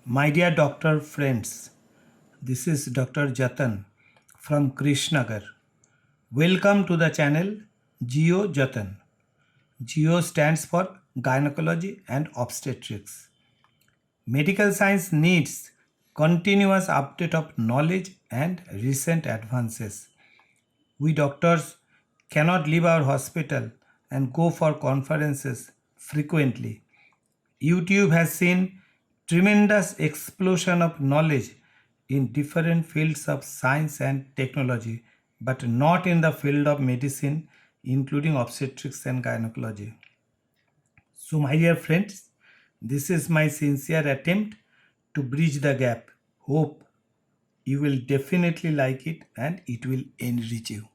My dear doctor friends, this is Dr. Jatan from Krishnagar. Welcome to the channel Geo Jatan. Geo stands for Gynecology and Obstetrics. Medical science needs continuous update of knowledge and recent advances. We doctors cannot leave our hospital and go for conferences frequently. YouTube has seen tremendous explosion of knowledge in different fields of science and technology, but not in the field of medicine, including obstetrics and gynecology. So, my dear friends, this is my sincere attempt to bridge the gap. Hope you will definitely like it and it will enrich you.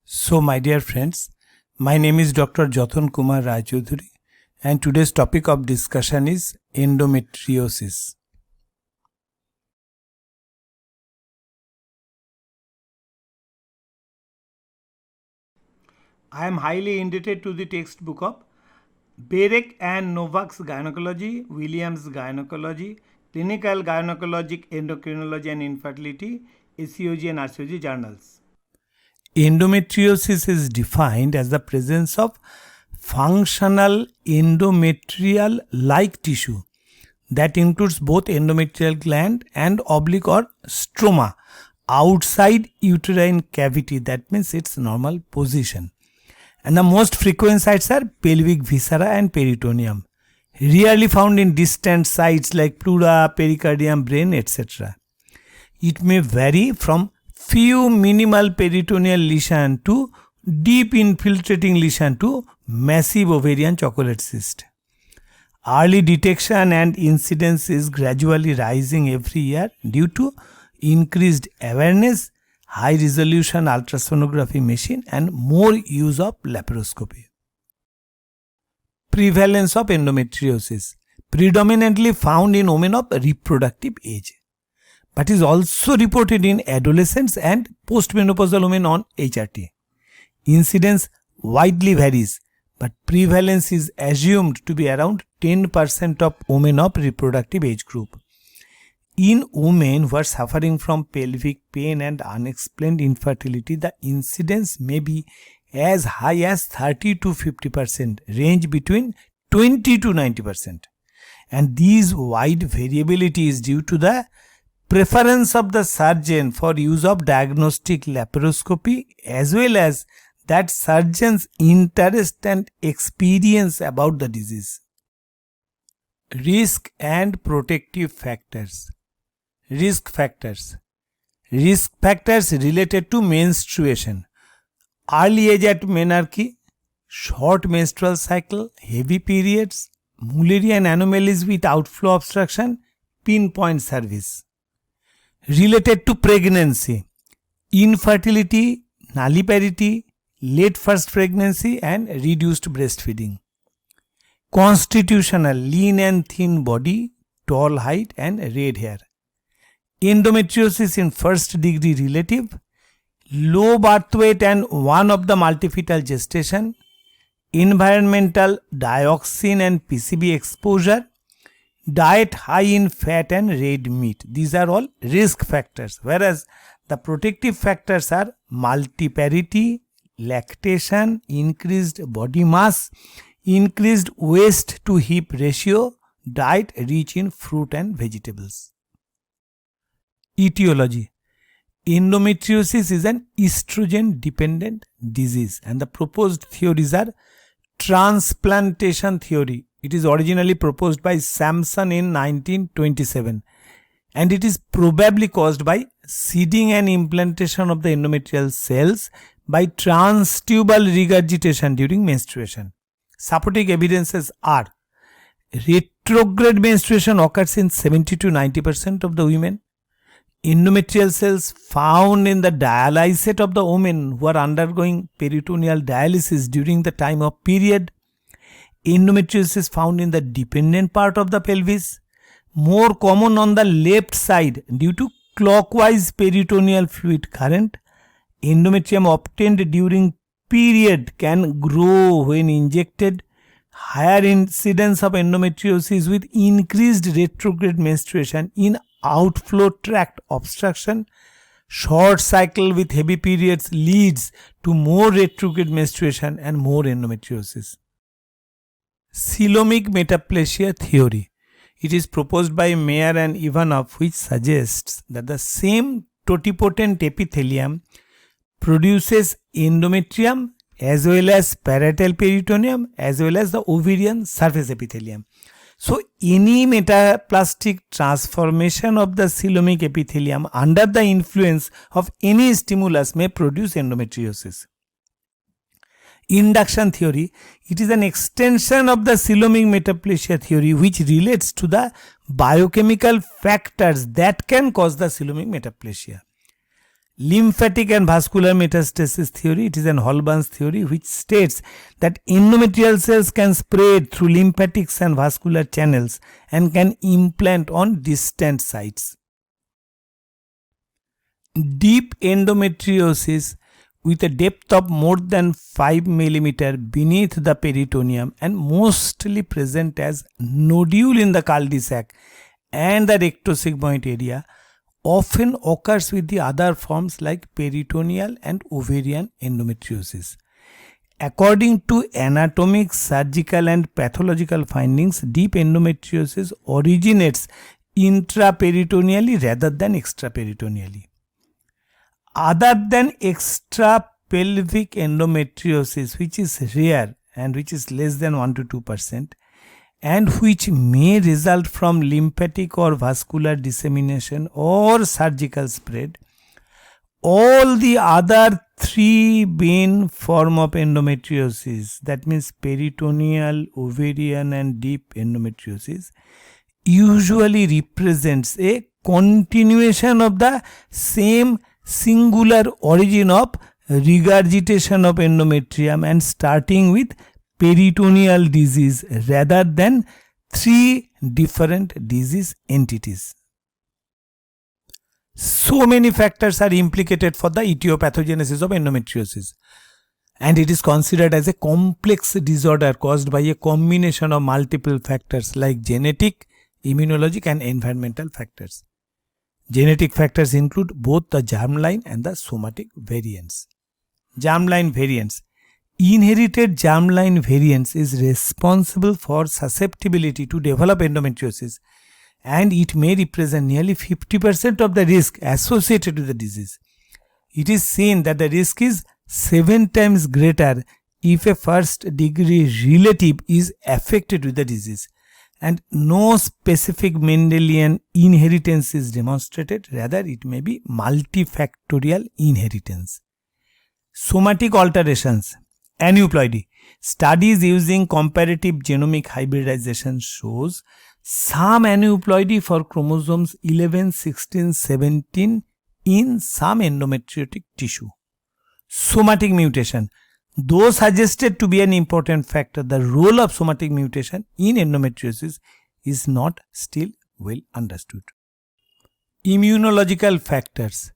So, my dear friends, my name is Dr. Jatan Kumar Raychaudhuri, and today's topic of discussion is endometriosis. I am highly indebted to the textbook of Berek and Novak's Gynecology, Williams Gynecology, Clinical Gynecologic Endocrinology and Infertility, ACOG and RCOG journals. Endometriosis is defined as the presence of functional endometrial-like tissue that includes both endometrial gland and oblique or stroma outside uterine cavity. That means its normal position. And the most frequent sites are pelvic viscera and peritoneum, rarely found in distant sites like pleura, pericardium, brain, etc. It may vary from few minimal peritoneal lesion to deep infiltrating lesion to massive ovarian chocolate cyst. Early detection and incidence is gradually rising every year due to increased awareness, high resolution ultrasonography machine and more use of laparoscopy. Prevalence of endometriosis predominantly found in women of reproductive age, but is also reported in adolescents and postmenopausal women on HRT. Incidence widely varies, but prevalence is assumed to be around 10% of women of reproductive age group. In women who are suffering from pelvic pain and unexplained infertility, the incidence may be as high as 30 to 50%, range between 20 to 90%. And these wide variability is due to the preference of the surgeon for use of diagnostic laparoscopy as well as that surgeon's interest and experience about the disease. Risk and protective factors. Risk factors. Risk factors related to menstruation. Early age at menarche, short menstrual cycle, heavy periods, Mullerian anomalies with outflow obstruction, pinpoint service. Related to pregnancy, infertility, nulliparity, late first pregnancy and reduced breastfeeding. Constitutional, lean and thin body, tall height and red hair. Endometriosis in first degree relative, low birth weight and one of the multifetal gestation, environmental dioxin and PCB exposure, diet high in fat and red meat. These are all risk factors, whereas the protective factors are multiparity, lactation, increased body mass, increased waist to hip ratio, diet rich in fruit and vegetables. Etiology. Endometriosis is an estrogen dependent disease and the proposed theories are transplantation theory. It is originally proposed by Sampson in 1927 and it is probably caused by seeding and implantation of the endometrial cells by transtubal regurgitation during menstruation. Supporting evidences are retrograde menstruation occurs in 70 to 90% of the women. Endometrial cells found in the dialysate of the women who are undergoing peritoneal dialysis during the time of period. Endometriosis found in the dependent part of the pelvis, more common on the left side due to clockwise peritoneal fluid current. Endometrium obtained during period can grow when injected. higher incidence of endometriosis with increased retrograde menstruation in outflow tract obstruction. Short cycle with heavy periods leads to more retrograde menstruation and more endometriosis. Coelomic metaplasia theory. It is proposed by Mayer and Ivanov, which suggests that the same totipotent epithelium produces endometrium as well as parietal peritoneum as well as the ovarian surface epithelium. So any metaplastic transformation of the coelomic epithelium under the influence of any stimulus may produce endometriosis. Induction theory. It is an extension of the coelomic metaplasia theory which relates to the biochemical factors that can cause the coelomic metaplasia. Lymphatic and vascular metastasis theory. It is an Holban's theory which states that endometrial cells can spread through lymphatics and vascular channels and can implant on distant sites. Deep endometriosis with a depth of more than 5 mm beneath the peritoneum and mostly present as nodule in the cul-de-sac and the rectosigmoid area often occurs with the other forms like peritoneal and ovarian endometriosis. According to anatomic, surgical and pathological findings, deep endometriosis originates intraperitoneally rather than extraperitoneally. Other than extrapelvic endometriosis, which is rare and which is less than 1 to 2%, and which may result from lymphatic or vascular dissemination or surgical spread, all the other three main form of endometriosis, that means peritoneal, ovarian and deep endometriosis, usually represents a continuation of the same singular origin of regurgitation of endometrium and starting with peritoneal disease rather than three different disease entities. So many factors are implicated for the etiopathogenesis of endometriosis, and it is considered as a complex disorder caused by a combination of multiple factors like genetic, immunologic and environmental factors. Genetic factors include both the germline and the somatic variants. Germline variants. Inherited germline variants is responsible for susceptibility to develop endometriosis, and it may represent nearly 50% of the risk associated with the disease. It is seen that the risk is 7 times greater if a first degree relative is affected with the disease, and no specific Mendelian inheritance is demonstrated, rather it may be multifactorial inheritance. Somatic alterations. Aneuploidy. Studies using comparative genomic hybridization shows some aneuploidy for chromosomes 11, 16, 17 in some endometriotic tissue. Somatic mutation. Though suggested to be an important factor, the role of somatic mutation in endometriosis is not still well understood. Immunological factors.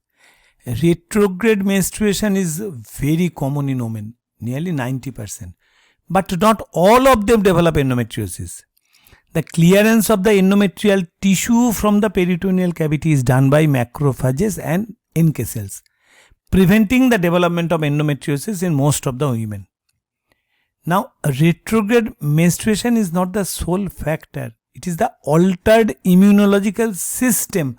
Retrograde menstruation is very common in women, nearly 90%, but not all of them develop endometriosis. The clearance of the endometrial tissue from the peritoneal cavity is done by macrophages and NK cells, preventing the development of endometriosis in most of the women. Now, retrograde menstruation is not the sole factor. It is the altered immunological system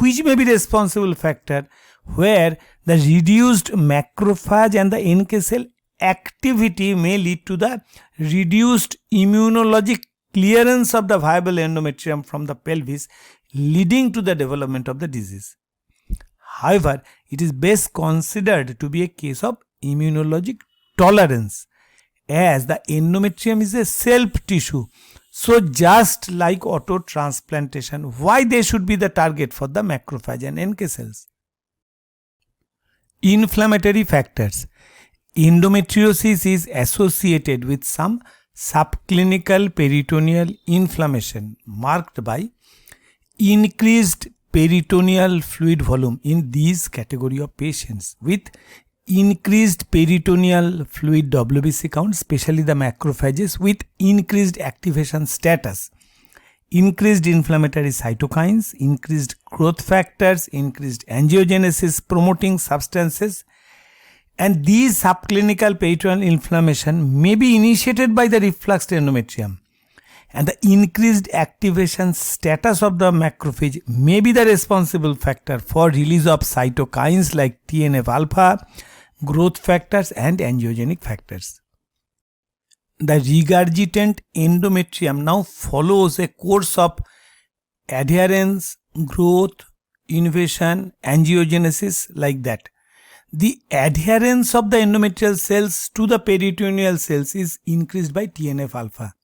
which may be responsible factor, where the reduced macrophage and the NK cell activity may lead to the reduced immunologic clearance of the viable endometrium from the pelvis, leading to the development of the disease. However, it is best considered to be a case of immunologic tolerance, as the endometrium is a self tissue. So just like auto transplantation, why they should be the target for the macrophage and NK cells? Inflammatory factors. Endometriosis is associated with some subclinical peritoneal inflammation marked by increased peritoneal fluid volume in these category of patients with increased peritoneal fluid WBC count, especially the macrophages, with increased activation status, increased inflammatory cytokines, increased growth factors, increased angiogenesis promoting substances, and these subclinical peritoneal inflammation may be initiated by the refluxed endometrium, and the increased activation status of the macrophage may be the responsible factor for release of cytokines like TNF alpha, growth factors and angiogenic factors. The regurgitant endometrium now follows a course of adherence, growth, invasion, angiogenesis like that. The adherence of the endometrial cells to the peritoneal cells is increased by TNF alpha,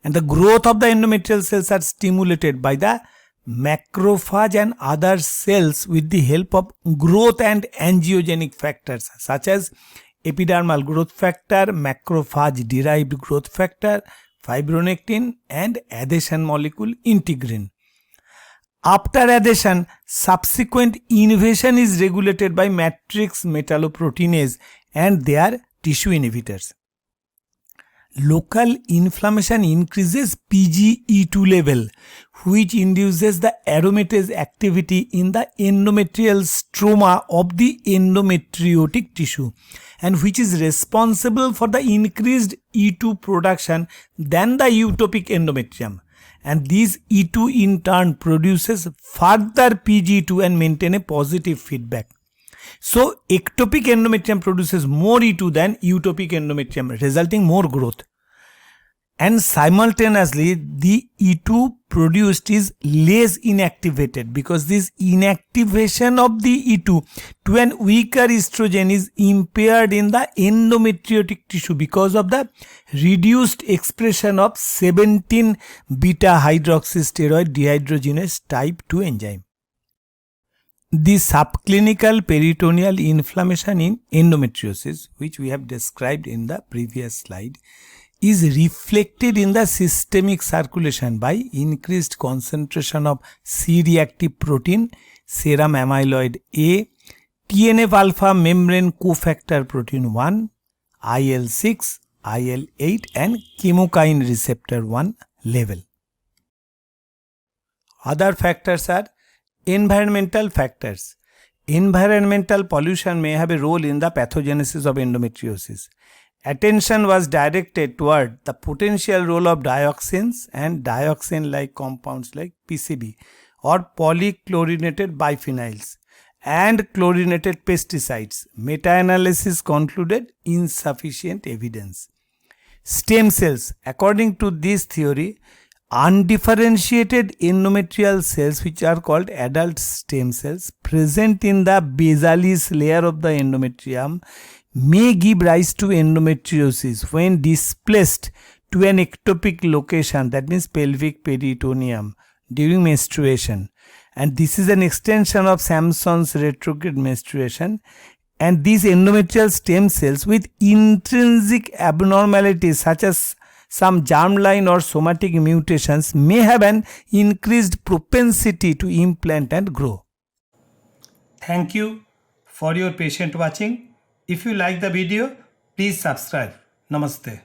and the growth of the endometrial cells are stimulated by the macrophage and other cells with the help of growth and angiogenic factors such as epidermal growth factor, macrophage derived growth factor, fibronectin and adhesion molecule integrin. After adhesion, subsequent invasion is regulated by matrix metalloproteinase and their tissue inhibitors. Local inflammation increases PGE2 level, which induces the aromatase activity in the endometrial stroma of the endometriotic tissue, and which is responsible for the increased E2 production than the eutopic endometrium. And this E2 in turn produces further PGE2 and maintain a positive feedback. So ectopic endometrium produces more E2 than eutopic endometrium, resulting more growth. And simultaneously, the E2 produced is less inactivated, because this inactivation of the E2 to an weaker estrogen is impaired in the endometriotic tissue because of the reduced expression of 17 beta hydroxysteroid dehydrogenase type 2 enzyme. The subclinical peritoneal inflammation in endometriosis, which we have described in the previous slide, is reflected in the systemic circulation by increased concentration of C-reactive protein, serum amyloid A, TNF alpha membrane cofactor protein 1, IL-6, IL-8 and chemokine receptor 1 level. Other factors are environmental factors. Environmental pollution may have a role in the pathogenesis of endometriosis. Attention was directed toward the potential role of dioxins and dioxin-like compounds like PCB or polychlorinated biphenyls and chlorinated pesticides. Meta-analysis concluded insufficient evidence. Stem cells. According to this theory, undifferentiated endometrial cells, which are called adult stem cells, present in the basalis layer of the endometrium, may give rise to endometriosis when displaced to an ectopic location, that means pelvic peritoneum, during menstruation. And this is an extension of Samson's retrograde menstruation. And these endometrial stem cells with intrinsic abnormalities such as some germline or somatic mutations may have an increased propensity to implant and grow. Thank you for your patient watching. If you like the video, please subscribe. Namaste.